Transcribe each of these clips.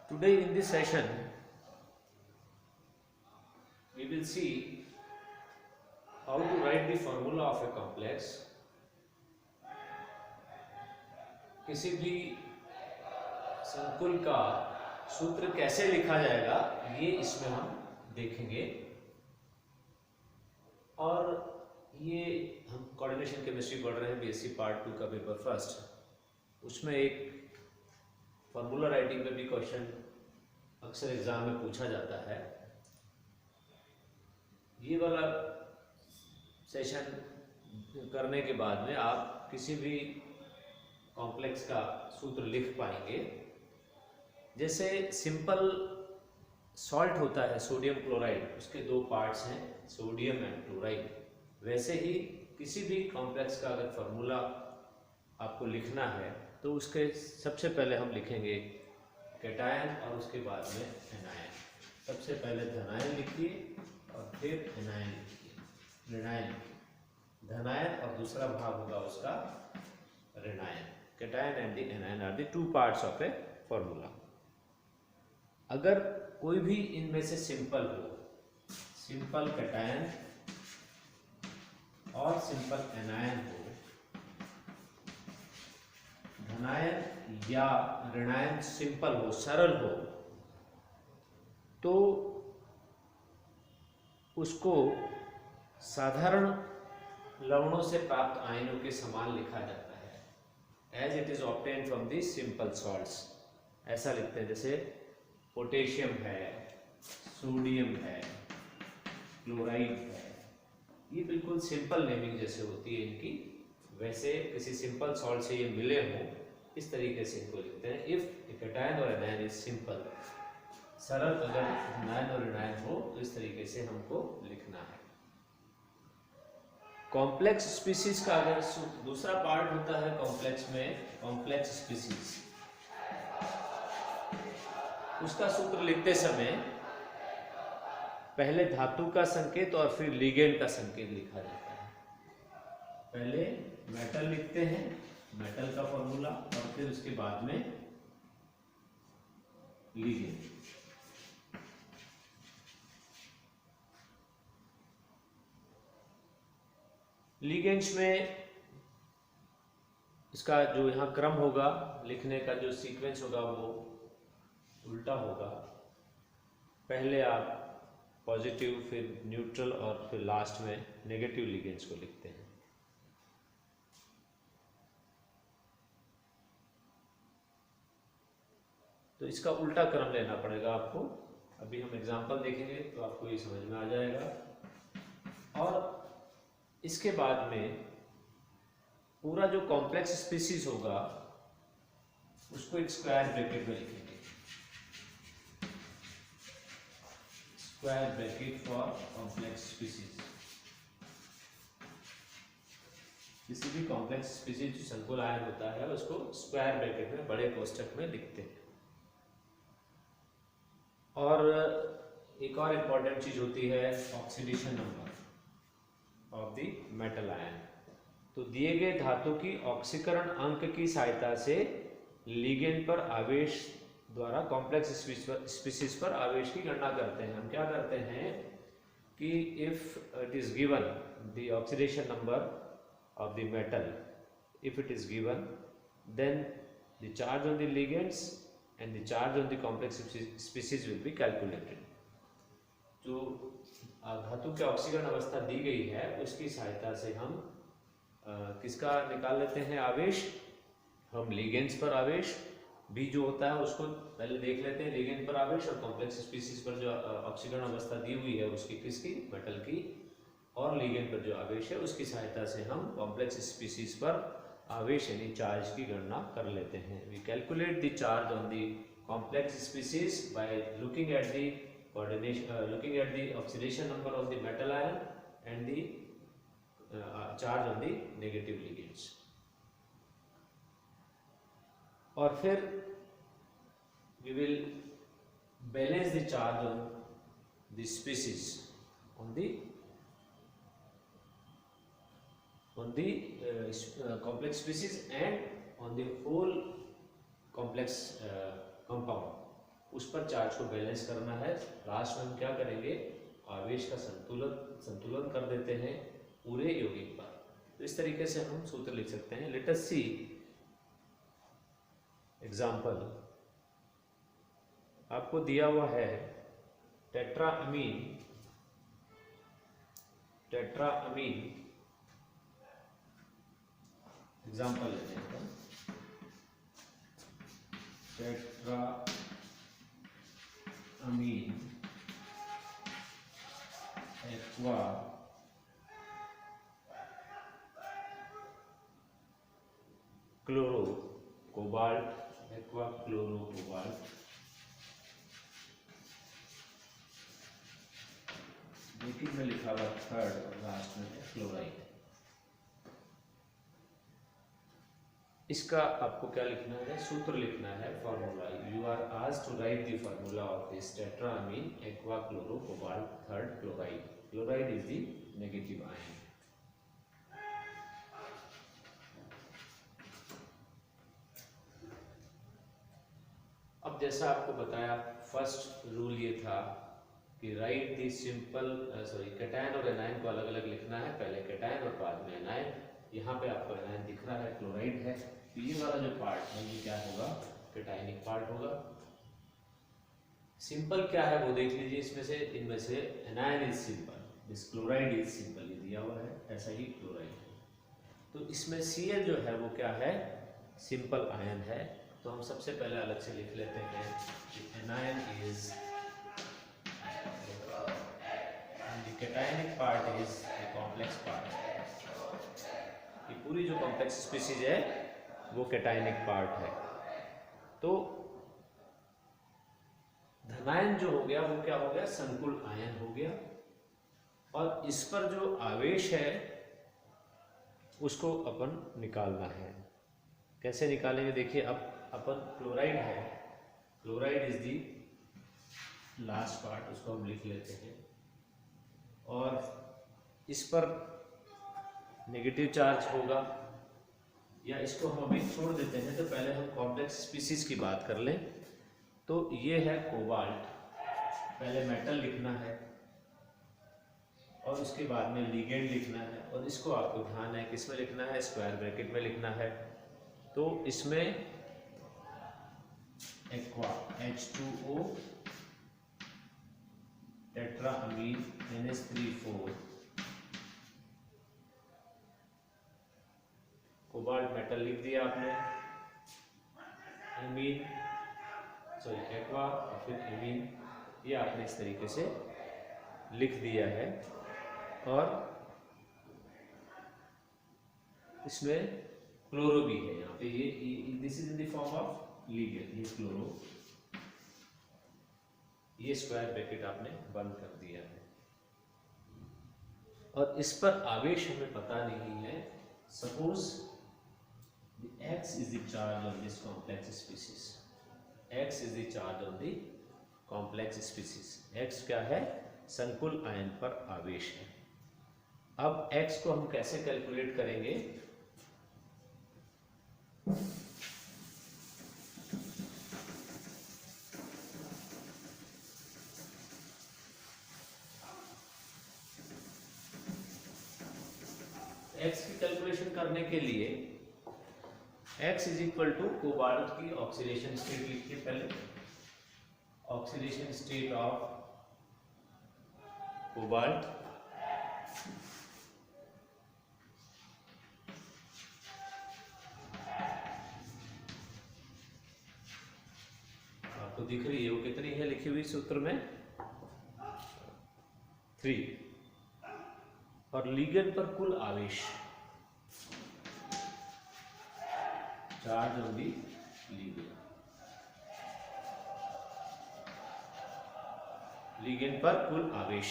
Today in this session we will see how to write the formula of a complex. किसी भी संकुल का सूत्र कैसे लिखा जाएगा ये इसमें हम देखेंगे। और ये हम कोऑर्डिनेशन केमिस्ट्री पढ़ रहे हैं बीएससी पार्ट 2 का पेपर फर्स्ट, उसमें एक फॉर्मूला राइटिंग पे भी क्वेश्चन अक्सर एग्जाम में पूछा जाता है। ये वाला सेशन करने के बाद में आप किसी भी कॉम्प्लेक्स का सूत्र लिख पाएंगे। जैसे सिंपल सॉल्ट होता है सोडियम क्लोराइड, उसके दो पार्ट्स हैं सोडियम एंड क्लोराइड, वैसे ही किसी भी कॉम्प्लेक्स का अगर फॉर्मूला आपको लिखना है तो उसके सबसे पहले हम लिखेंगे कैटायन और उसके बाद में एनायन। सबसे पहले धनायन लिखिए और फिर एनायन लिखिए, ऋणायन लिखिए। धनायन और दूसरा भाग होगा उसका ऋणायन। Cation and the anion are the two parts of a formula. अगर कोई भी इनमें से सिंपल हो, सिंपल कैटायन और सिंपल एनायन हो, धनायन या ऋणायन सिंपल हो, सरल हो, तो उसको साधारण लवणों से प्राप्त आयनों के समान लिखा जाता है, as it is obtained from the simple salts. ऐसा लिखते हैं जैसे पोटेशियम है, सोडियम है, क्लोराइड है। ये बिल्कुल सिंपल नेमिंग जैसे होती है इनकी, वैसे किसी सिंपल सॉल्ट से ये मिले हों इस तरीके से इनको लिखते हैं। इफ कैटायन और एनायन इज सिंपल, सरल अगर धनायन और ऋणायन हो तो इस तरीके से हमको लिखना है। कॉम्प्लेक्स स्पीसीज का अगर दूसरा पार्ट होता है कॉम्प्लेक्स में, कॉम्प्लेक्स स्पीसीज, उसका सूत्र लिखते समय पहले धातु का संकेत और फिर लिगेंड का संकेत लिखा जाता है। पहले मेटल लिखते हैं, मेटल का फॉर्मूला, और फिर उसके बाद में लिगेंड। लिगेंड्स में इसका जो यहाँ क्रम होगा लिखने का, जो सीक्वेंस होगा वो उल्टा होगा। पहले आप पॉजिटिव, फिर न्यूट्रल और फिर लास्ट में नेगेटिव लिगेंड्स को लिखते हैं। तो इसका उल्टा क्रम लेना पड़ेगा आपको। अभी हम एग्जांपल देखेंगे तो आपको ये समझ में आ जाएगा। और इसके बाद में पूरा जो कॉम्प्लेक्स स्पीसीज होगा उसको एक स्क्वायर ब्रैकेट में लिखेंगे, square bracket for complex species. किसी भी कॉम्प्लेक्स स्पीसीज जो संकुल आयन होता है उसको स्क्वायर ब्रैकेट में बड़े कोष्ठक में लिखते हैं। और एक और इम्पॉर्टेंट चीज होती है oxidation number of the metal ion. तो दिए गए धातु की ऑक्सीकरण अंक की सहायता से लिगेंड पर आवेश द्वारा कॉम्प्लेक्स स्पीसीज पर आवेश की गणना करते हैं। हम क्या करते हैं कि if it is given the oxidation number of the metal, if it is given, then the charge on the ligands and the charge on the complex species will be calculated। जो धातु की ऑक्सीकरण अवस्था दी गई है उसकी सहायता से हम किसका निकाल लेते हैं आवेश, हम लिगेंड्स पर आवेश भी जो होता है उसको पहले देख लेते हैं, लिगेंड पर आवेश और कॉम्प्लेक्स स्पीसीज पर जो ऑक्सीकरण अवस्था दी हुई है उसकी, किसकी, मेटल की, और लिगेंड पर जो आवेश है उसकी सहायता से हम कॉम्प्लेक्स स्पीसीज पर आवेश यानी चार्ज की गणना कर लेते हैं। We calculate the charge on the complex species by looking at the coordination, looking at the oxidation number of the metal ion and the charge on the negative ligands. और फिर we will balance the charge on the species on the complex species and on the whole complex compound। उस पर charge को balance करना है। Last में हम क्या करेंगे, आवेश का संतुलन कर देते हैं पूरे यौगिक पर। तो इस तरीके से हम सूत्र लिख सकते हैं। Let us see example. आपको दिया हुआ है टेट्राअमीन एग्जाम्पल लेते हैं। Tetraammine aqua chloro cobalt, aqua chloro cobalt, लेकिन में लिखा हुआ थर्ड और लास्ट में है क्लोराइड। इसका आपको क्या लिखना है, सूत्र लिखना है, formula. You are asked to write the formula of this tetraammine aqua chloro cobalt third chloride. Chloride is the negative ion. अब जैसा आपको बताया, फर्स्ट रूल ये था कि राइट दी सिंपल कैटायन और एनायन को अलग अलग लिखना है, पहले कैटायन और बाद में एनायन। यहाँ पे आपको एनायन दिख रहा है, क्लोराइड है, तो ये वाला जो पार्ट है ये क्या होगा, कैटायनिक पार्ट होगा। सिंपल क्या है वो देख लीजिए, इसमें से इनमें से anion is simple, this chloride is simple, ये दिया हुआ है, ऐसा ही क्लोराइड है। तो इसमें Cl जो है वो क्या है, सिंपल आयन है। तो हम सबसे पहले अलग से लिख लेते हैं कि anion is the cationic part is the complex part. ये पूरी जो कॉम्प्लेक्स स्पीसीज है वो कैटायनिक पार्ट है। तो धनायन जो हो गया वो क्या हो गया, संकुल आयन हो गया। और इस पर जो आवेश है उसको अपन निकालना है। कैसे निकालेंगे, देखिए अब अपन क्लोराइड है, chloride is the last part, उसको हम लिख लेते हैं। और इस पर नेगेटिव चार्ज होगा, या इसको हम अभी छोड़ देते हैं। तो पहले हम कॉम्प्लेक्स स्पीसीज की बात कर लें। तो ये है कोबाल्ट, पहले मेटल लिखना है और उसके बाद में लिगेंड लिखना है। और इसको आपको ध्यान है किसमें लिखना है, स्क्वायर ब्रैकेट में लिखना है। तो इसमें aqua H2O टेट्राअमीन NH3 cobalt metal लिख दिया आपने, एमीन एक्वा और फिर एमीन, ये आपने इस तरीके से लिख दिया है। और इसमें क्लोरो भी है यहाँ पे, ये this is in the form of ligand, ये क्लोरो, ये स्क्वायर ब्रैकेट आपने बंद कर दिया है। और इस पर आवेश हमें पता नहीं है। Suppose X is the charge on this complex species, X is the charge on the complex species, X क्या है, संकुल आयन पर आवेश है। अब X को हम कैसे कैलकुलेट करेंगे, X की कैलकुलेशन करने के लिए X is equal to cobalt की ऑक्सीडेशन स्टेट लिखिए पहले। ऑक्सीडेशन स्टेट ऑफ कोबाल्ट आपको दिख रही है, वो कितनी है लिखी हुई सूत्र में, 3। और लिगेंड पर कुल आवेश, charge on the ligand, ligand पर कुल आवेश।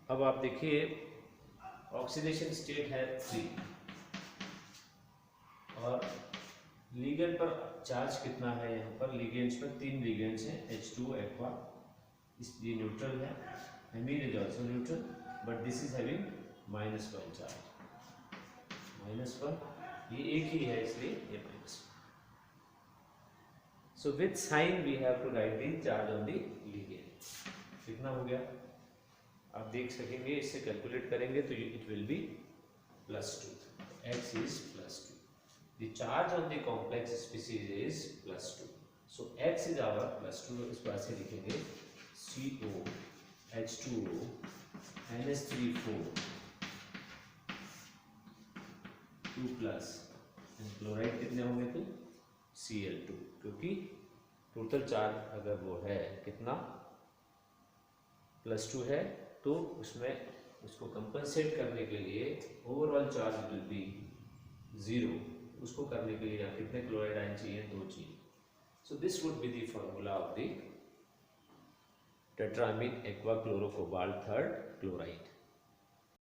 अब आप देखिए ऑक्सीडेशन स्टेट है 3 और लिगेंड पर चार्ज कितना है, यहाँ पर लिगेंड्स पर 3 लिगेंड्स हैं, H2O एक्वा, ये न्यूट्रल है, amine is also neutral but this is having -1 charge, -1, ये एक ही है इसलिए ये -1। So with sign we have to write the charge on the ligand. कितना हो गया आप देख सकेंगे, इससे कैलकुलेट करेंगे तो it will be +2. X is +2. The charge on the complex species is +2. So X is our +2. इसको ऐसे लिखेंगे CO H2O NH3 4 2+ क्लोराइड कितने होंगे तो Cl2, क्योंकि टोटल चार्ज अगर वो है कितना +2 है तो उसमें उसको कंपनसेट करने के लिए ओवरऑल चार्ज विल बी 0. उसको करने के लिए यहाँ कितने क्लोराइड आयन चाहिए, 2 चाहिए. So this would be the formula of the tetraammine aqua chlorocobalt 3rd chloride.